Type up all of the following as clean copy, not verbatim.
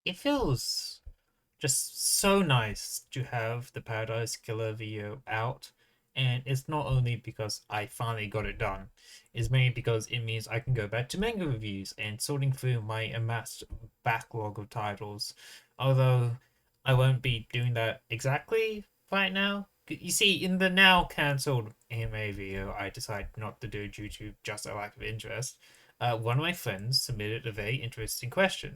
it feels just so nice to have the Paradise Killer video out. And it's not only because I finally got it done, it's mainly because it means I can go back to manga reviews and sorting through my amassed backlog of titles. Although I won't be doing that exactly right now. You see, in the now cancelled AMA video, I decided not to do due to just a lack of interest. One of my friends submitted a very interesting question.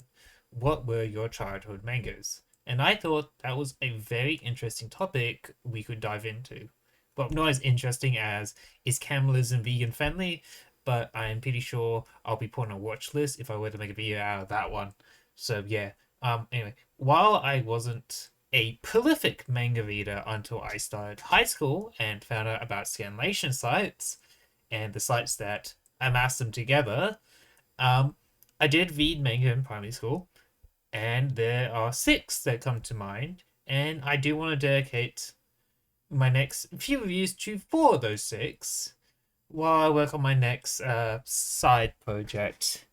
What were your childhood mangas? And I thought that was a very interesting topic we could dive into. Well, not as interesting as is cannibalism vegan friendly, but I am pretty sure I'll be put on a watch list if I were to make a video out of that one. So yeah. Anyway, while I wasn't a prolific manga reader until I started high school and found out about scanlation sites and the sites that amass them together, um, I did read manga in primary school, and there are six that come to mind, and I do want to dedicate my next few reviews to four of those six while I work on my next side project.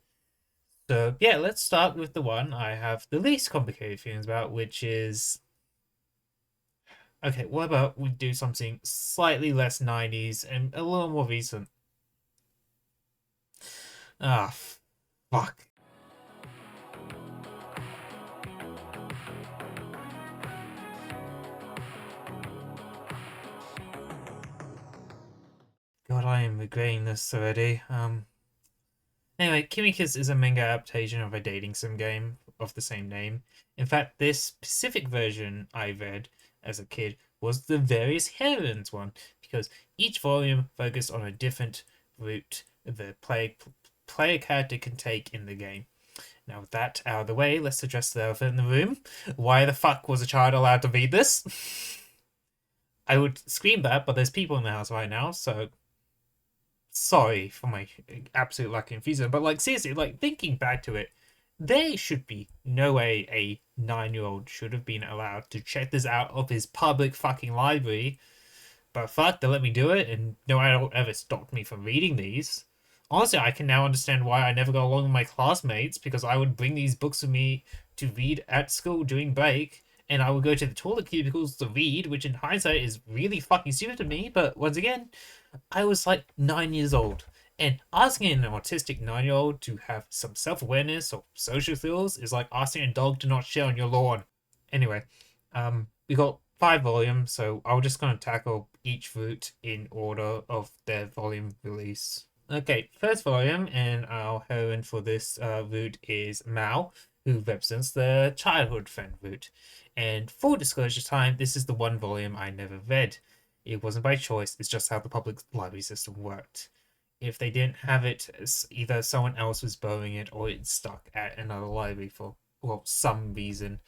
So yeah, let's start with the one I have the least complicated feelings about, which is okay. What about we do something slightly less '90s and a little more recent? Ah, fuck. God, I am regretting this already. Anyway, Kimikiss is a manga adaptation of a dating sim game of the same name. In fact, this specific version I read as a kid was the various Heroines one, because each volume focused on a different route the player character can take in the game. Now, with that out of the way, let's address the elephant in the room. Why the fuck was a child allowed to read this? I would scream that, but there's people in the house right now, so sorry for my absolute lack of enthusiasm, but like seriously, like thinking back to it, there should be no way a 9-year-old should have been allowed to check this out of his public fucking library. But fuck, they let me do it, and no adult ever stopped me from reading these. Honestly, I can now understand why I never got along with my classmates, because I would bring these books with me to read at school during break, and I would go to the toilet cubicles to read, which in hindsight is really fucking stupid to me, but once again, I was like 9 years old. And asking an autistic 9-year old to have some self awareness or social skills is like asking a dog to not shit on your lawn. Anyway, we got 5 volumes, so I'm just gonna tackle each route in order of their volume release. Okay, first volume, and our heroine for this route is Mao, who represents the childhood friend route. And full disclosure time, this is the one volume I never read. It wasn't by choice, it's just how the public library system worked. If they didn't have it, either someone else was borrowing it or it's stuck at another library for, well, some reason.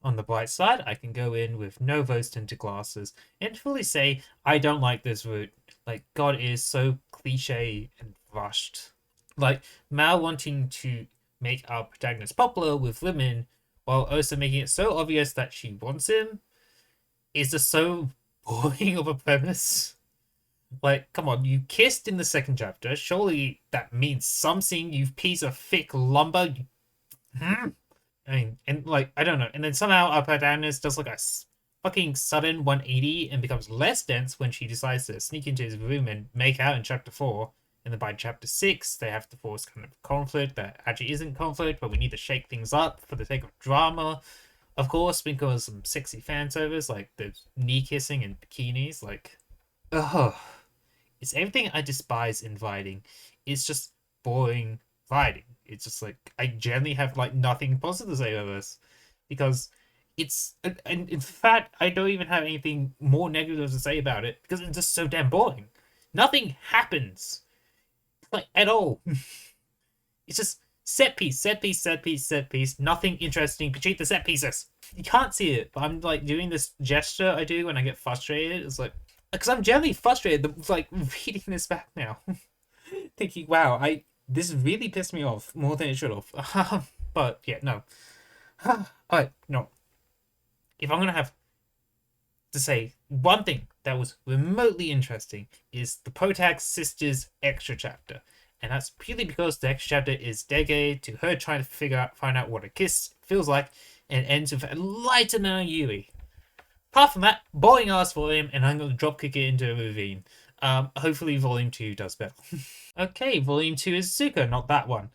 On the bright side, I can go in with no rose tinted glasses and fully say I don't like this route. Like, God, it is so cliche and rushed. Like, Mal wanting to make our protagonist popular with women while also making it so obvious that she wants him is just so boring of a premise. Like, come on, you kissed in the second chapter. Surely that means something, you piece of thick lumber. Hmm? I mean, and like, I don't know. And then somehow our protagonist does like a fucking sudden 180 and becomes less dense when she decides to sneak into his room and make out in chapter 4. And then by chapter 6, they have to force kind of conflict that actually isn't conflict, but we need to shake things up for the sake of drama. Of course, because some sexy fan service like the knee kissing and bikinis. Like, ugh. It's everything I despise in writing. It's just boring writing. It's just like I generally have like nothing positive to say about this because it's and in fact I don't even have anything more negative to say about it because it's just so damn boring. Nothing happens like at all. It's just set piece, set piece, set piece, set piece. Nothing interesting. Cheat the set pieces. You can't see it, but I'm like doing this gesture I do when I get frustrated. It's like because I'm generally frustrated. Like reading this back now, thinking, "Wow, I this really pissed me off more than it should have." But yeah, no. Alright, no. If I'm gonna have to say one thing that was remotely interesting is the Protag sisters extra chapter, and that's purely because the extra chapter is dedicated to her trying to find out what a kiss feels like, and ends with a light amount of Yui. Apart from that, boring ass volume, and I'm going to dropkick it into a ravine. Hopefully, volume 2 does better. Okay, volume 2 is Zuko, not that one.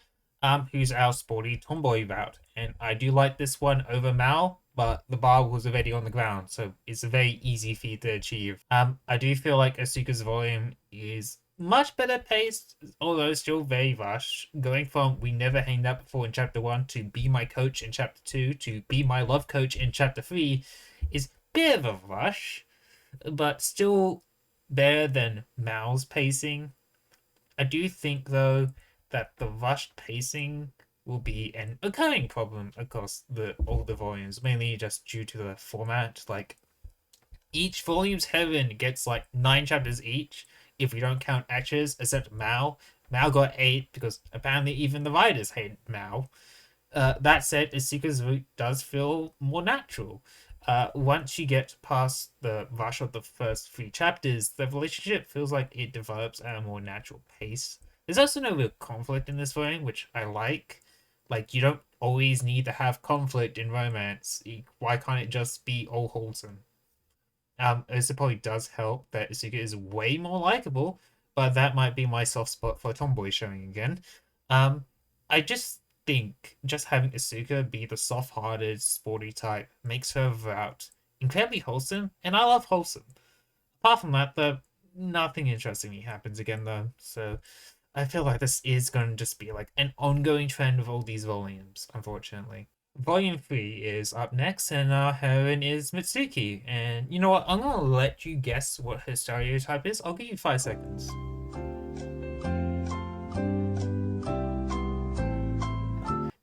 Who's our sporty tomboy route. And I do like this one over Mal, but the bar was already on the ground, so it's a very easy feat to achieve. I do feel like Asuka's volume is much better paced, although still very rushed. Going from We Never Hanged Out Before in Chapter 1 to Be My Coach in Chapter 2 to Be My Love Coach in Chapter 3 is a bit of a rush, but still better than Mal's pacing. I do think, though, that the rushed pacing will be an occurring problem across all the volumes, mainly just due to the format. Like, each volume's heaven gets like 9 chapters each, if we don't count extras, except Mal. Mal got 8 because apparently even the writers hate Mal. That said, Asuka's route does feel more natural. Once you get past the rush of the first 3 chapters, the relationship feels like it develops at a more natural pace. There's also no real conflict in this volume, which I like. Like, you don't always need to have conflict in romance. Why can't it just be all wholesome? It probably does help that Asuka is way more likable, but that might be my soft spot for tomboy showing again. I just think just having Asuka be the soft-hearted, sporty type makes her route incredibly wholesome, and I love wholesome. Apart from that, nothing interesting happens again though, so I feel like this is going to just be like an ongoing trend of all these volumes, unfortunately. Volume 3 is up next, and our heroine is Mitsuki. And you know what? I'm going to let you guess what her stereotype is. I'll give you 5 seconds.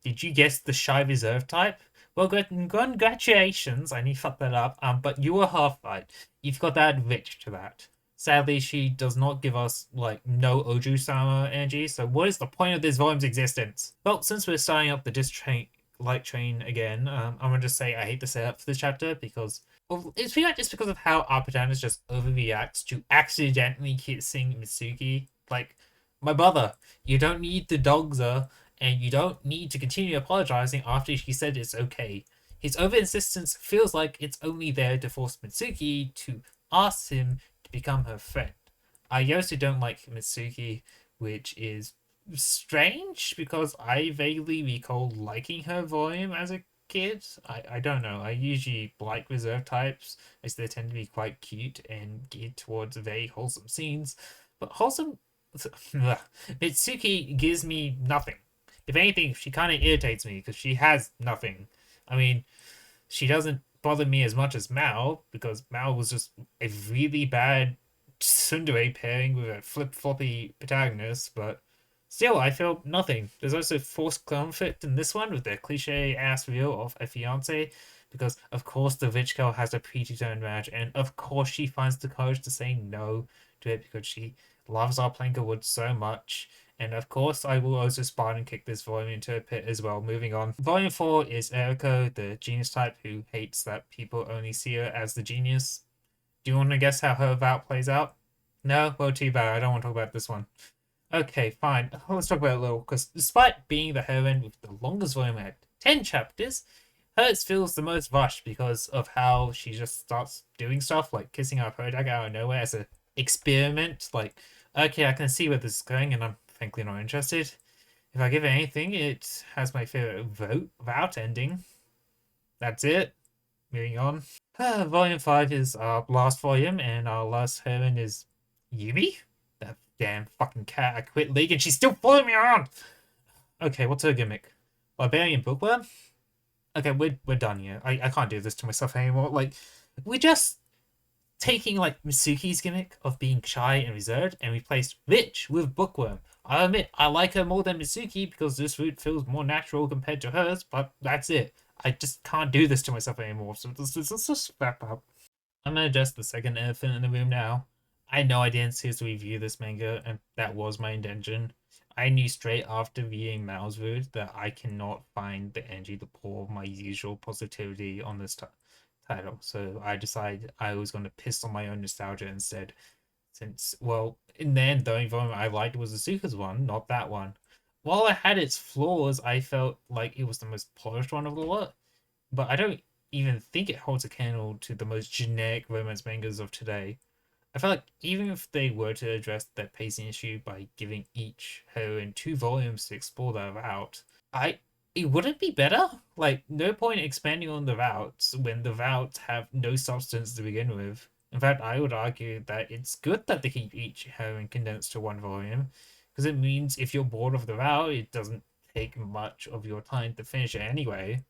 Did you guess the shy reserve type? Well, congratulations. I need to fuck that up. But you were half right. You've got to add rich to that. Sadly, she does not give us like no Oju-sama energy. So, what is the point of this volume's existence? Well, since we're starting up the disc train, light train again, I'm gonna just say I hate the setup for this chapter because it's pretty much just because of how our protagonist just overreacts to accidentally kissing Mitsuki. Like, my brother, you don't need the dogza, and you don't need to continue apologizing after she said it's okay. His over insistence feels like it's only there to force Mitsuki to ask him to become her friend. I also don't like Mitsuki, which is strange because I vaguely recall liking her volume as a kid. I don't know. I usually like reserve types as they tend to be quite cute and geared towards very wholesome scenes. But wholesome Mitsuki gives me nothing. If anything, she kind of irritates me because she has nothing. I mean, she doesn't bother me as much as Mao because Mao was just a really bad tsundere pairing with a flip-floppy protagonist, but still, I feel nothing. There's also forced conflict in this one with the cliche-ass reveal of a fiance, because of course the rich girl has a predetermined match, and of course she finds the courage to say no to it because she loves our Planker Wood so much. And of course, I will also Spartan kick this volume into a pit as well. Moving on. Volume 4 is Eriko, the genius type who hates that people only see her as the genius. Do you want to guess how her vow plays out? No? Well, too bad. I don't want to talk about this one. Okay, fine. Let's talk about it a little, because despite being the heroine with the longest volume at 10 chapters, hers feels the most rushed because of how she just starts doing stuff, like kissing our protagonist out of nowhere as an experiment. Like, okay, I can see where this is going, and I'm frankly not interested. If I give it anything, it has my favorite route ending. That's it. Moving on. Volume 5 is our last volume, and our last heroine is Yumi? That damn fucking cat. I quit League and she's still following me around! Okay, what's her gimmick? Barbarian Bookworm? Okay, we're done here. I can't do this to myself anymore. Like, we're just taking, like, Mitsuki's gimmick of being shy and reserved and replaced Rich with Bookworm. I admit, I like her more than Mitsuki because this route feels more natural compared to hers, but that's it. I just can't do this to myself anymore, so let's just wrap up. I'm gonna adjust the second elephant in the room now. I know I didn't seriously review this manga, and that was my intention. I knew straight after reading Mao's route that I cannot find the energy to pour my usual positivity on this title, so I decided I was going to piss on my own nostalgia instead. Since, well, in the end, the only volume I liked was the Asuka's one, not that one. while it had its flaws, I felt like it was the most polished one of the lot. But I don't even think it holds a candle to the most generic romance mangas of today. I feel like even if they were to address that pacing issue by giving each heroine 2 volumes to explore that route, I it wouldn't be better. Like, no point expanding on the routes when the routes have no substance to begin with. In fact, I would argue that it's good that they keep each heroine condensed to 1 volume, because it means if you're bored of the route, it doesn't take much of your time to finish it anyway.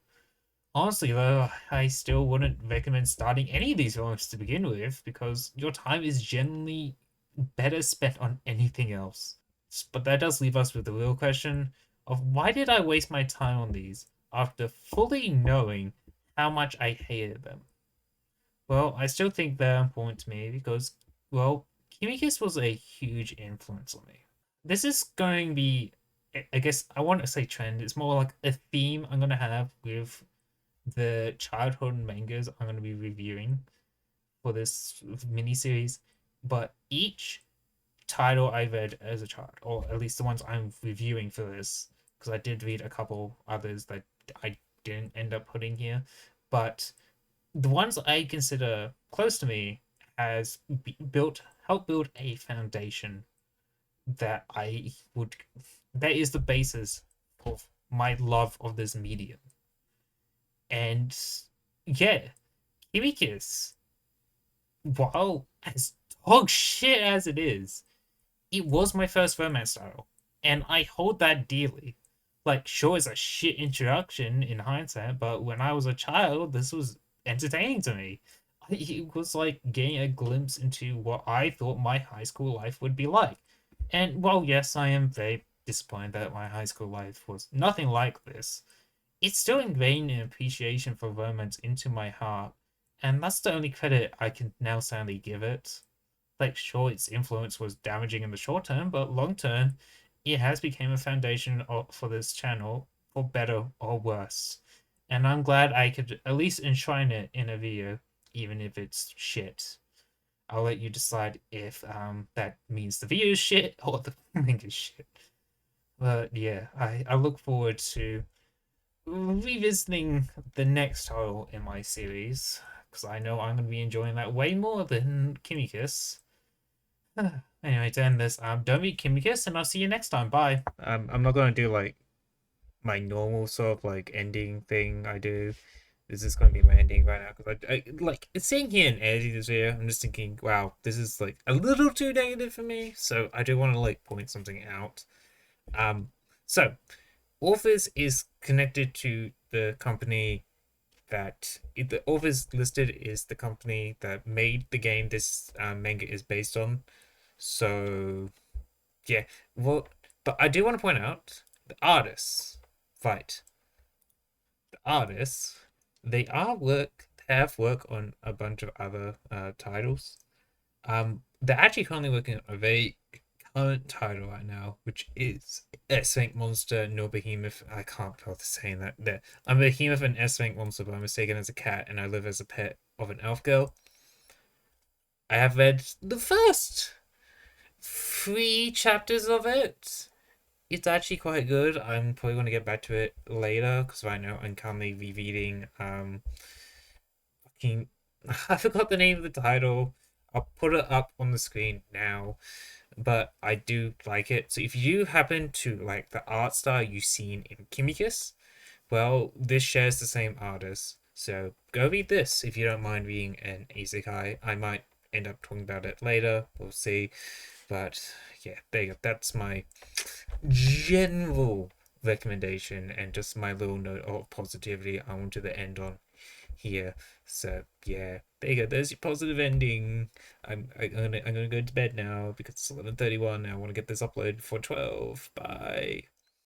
Honestly, though, I still wouldn't recommend starting any of these volumes to begin with, because your time is generally better spent on anything else. But that does leave us with the real question of why did I waste my time on these after fully knowing how much I hated them? Well, I still think they're important to me because, well, Kimikiss was a huge influence on me. This is going to be, I guess, I want to say trend. It's more like a theme I'm going to have with the childhood mangas I'm going to be reviewing for this mini series. But each title I read as a child, or at least the ones I'm reviewing for this, because I did read a couple others that I didn't end up putting here, but the ones I consider close to me has built helped build a foundation that I would that is the basis of my love of this medium. And yeah, Kimikiss, while as dog shit as it was my first romance title, and I hold that dearly. Like, sure, it's a shit introduction in hindsight, but when I was a child, this was entertaining to me. It was like getting a glimpse into what I thought my high school life would be like. And while, yes, I am very disappointed that my high school life was nothing like this, it's still ingrained an appreciation for romance into my heart, and that's the only credit I can now sadly give it. Like, sure, its influence was damaging in the short term, but long term, it has become a foundation for this channel, for better or worse. And I'm glad I could at least enshrine it in a video, even if it's shit. I'll let you decide if that means the video is shit or the manga is shit. But yeah, I look forward to revisiting the next title in my series, because I know I'm going to be enjoying that way more than Kimikiss. Anyway, to end this, don't be Kimikiss, and I'll see you next time. Bye. I'm not gonna do like my normal sort of like ending thing I do. This is gonna be my ending right now because I like sitting here and editing this video. I'm just thinking, wow, this is like a little too negative for me. So I do want to like point something out. Um, so Authors is connected to the company that the Authors listed is the company that made the game this manga is based on. So yeah, well, but I do want to point out the artists, right? The artists, they have work on a bunch of other titles. They're actually currently working on a very current title right now, which is S-Rank Monster No Behemoth. I can't bother saying that. There, I'm a behemoth and S-Rank Monster, but I'm mistaken as a cat, and I live as a pet of an elf girl. I have read the first 3 chapters of it. It's actually quite good. I'm probably going to get back to it later because right now I'm currently rereading fucking I forgot the name of the title. I'll put it up on the screen now, but I do like it. So if you happen to like the art style you've seen in Kimikiss, well, this shares the same artist. So go read this if you don't mind reading an isekai. I might end up talking about it later. We'll see. But yeah, there you go. That's my general recommendation and just my little note of positivity I wanted to end on here. So yeah, there you go. There's your positive ending. I'm gonna go to bed now because it's 11:31. I want to get this uploaded before 12. Bye.